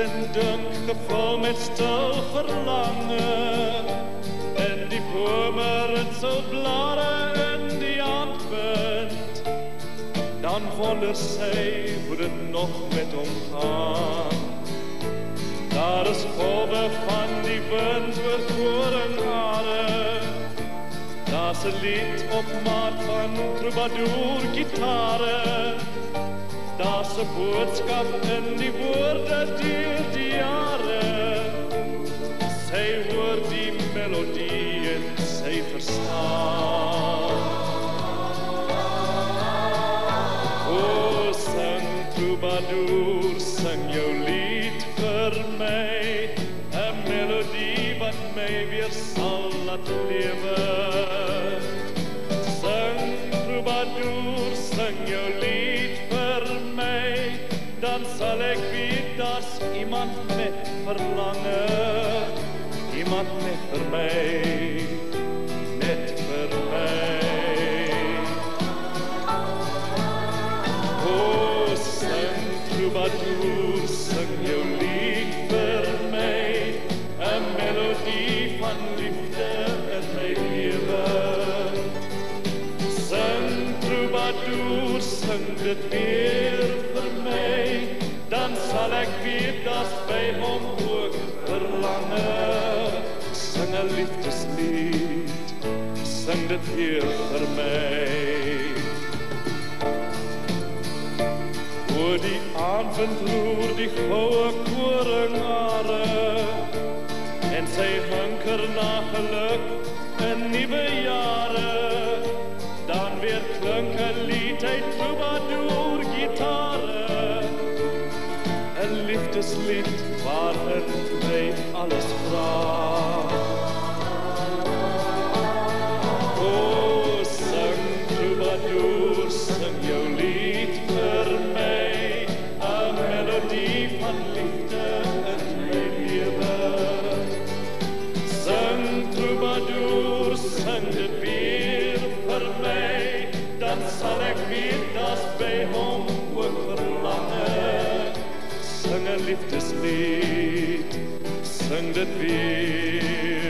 en dink gevul met stil verlange. En die bome ritsel blare in die handwind. Dan wonder sy hoe dit nog met hom gaan. Daar is golwe van die wind oor koringare. Daar's 'n lied op maat van troubadour gitare. Daar's 'n boodskap in die woorde deur die jare. Sy hoor die melodie en sy verstaan. O, sing troubadour, sing jou lied vir my, 'n melodie wat my weer sal laat lewe. Sing troubadour, sing jou lied vir my, dan sal ek weet daar's iemand met verlange, iemand net vir my, net vir my. O, sing troubadour, sing jou lied vir my, 'n melodie van liefde in my lewe. Sing troubadour, sing dit weer vir my, dan sal ek weet daar's by hom ook verlange. Sing 'n liefdeslied, sing dit weer vir my. Oor die aandwind roer die goue koringare, en sy hunker na geluk in nuwe jare. Dan weer klink 'n lied uit troubadour gitare, 'n liefdeslied waarin hy alles vra. O, sing troubadour, sing jou lied vir my, 'n melodie van liefde in my lewe. Sing troubadour, sing dit weer vir my, dan sal ek weet daar's by hom ook verlange. Sing 'n liefdeslied, sing dit weer